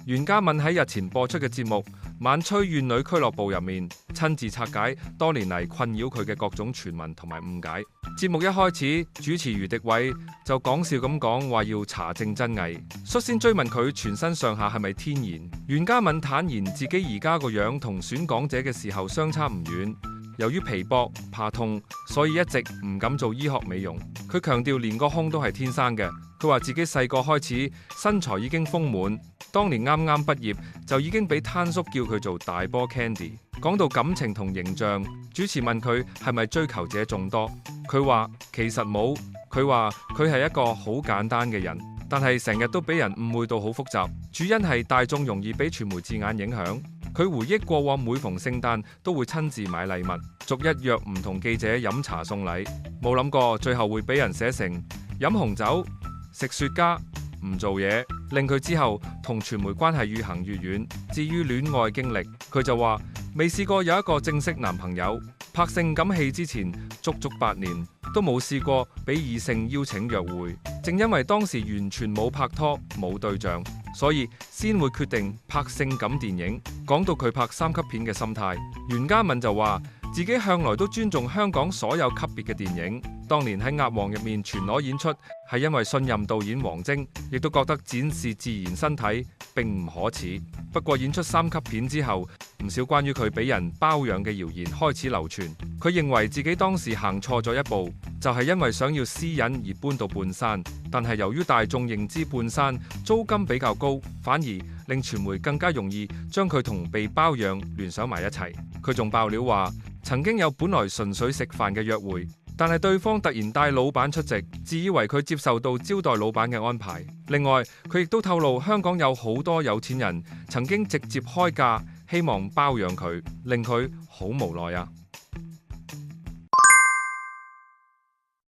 袁嘉敏喺日前播出嘅節目《晚吹怨女俱樂部》入面，親自拆解多年嚟困擾佢嘅各種傳聞同埋誤解。節目一開始，主持余迪偉就講笑咁講話要查證真偽，率先追問佢全身上下係咪天然。袁嘉敏坦言自己而家個樣同選港姐嘅時候相差唔遠。由於皮薄怕痛，所以一直唔敢做醫學美容。佢強調連個胸都係天生嘅。佢話自己細個開始身材已經豐滿，當年啱啱畢業就已經俾攤叔叫佢做大波 Candy。講到感情同形象，主持問佢係咪追求者眾多，佢話其實冇。佢話佢係一個好簡單嘅人，但係成日都俾人誤會到好複雜，主因係大眾容易俾傳媒字眼影響。佢回憶過往每逢聖誕都會親自買禮物，逐一約唔同記者飲茶送禮，冇諗過最後會俾人寫成飲紅酒、食雪茄、唔做嘢，令佢之後同傳媒關係越行越遠。至於戀愛經歷，佢就話未試過有一個正式男朋友，拍性感戲之前足足8年都冇試過俾異性邀請約會。正因為當時完全冇拍拖冇對象，所以先會決定拍性感電影。講到佢拍3級片嘅心態，袁嘉敏就話自己向來都尊重香港所有級別嘅電影。當年喺《鴨王》入面全裸演出，係因為信任導演王晶，亦都覺得展示自然身體並唔可恥。不過演出3級片之後，唔少關於佢俾人包養嘅謠言開始流傳。佢認為自己當時行錯咗一步，就係因為想要私隱而搬到半山。但係由於大眾認知半山租金比較高，反而令傳媒更加容易將佢同被包養聯想埋一齊。佢仲爆料話，曾經有本來純粹食飯嘅約會，但係對方突然帶老闆出席，自以為佢接受到招待老闆嘅安排。另外，佢亦都透露香港有好多有錢人曾經直接開價希望包養佢，令佢好無奈啊。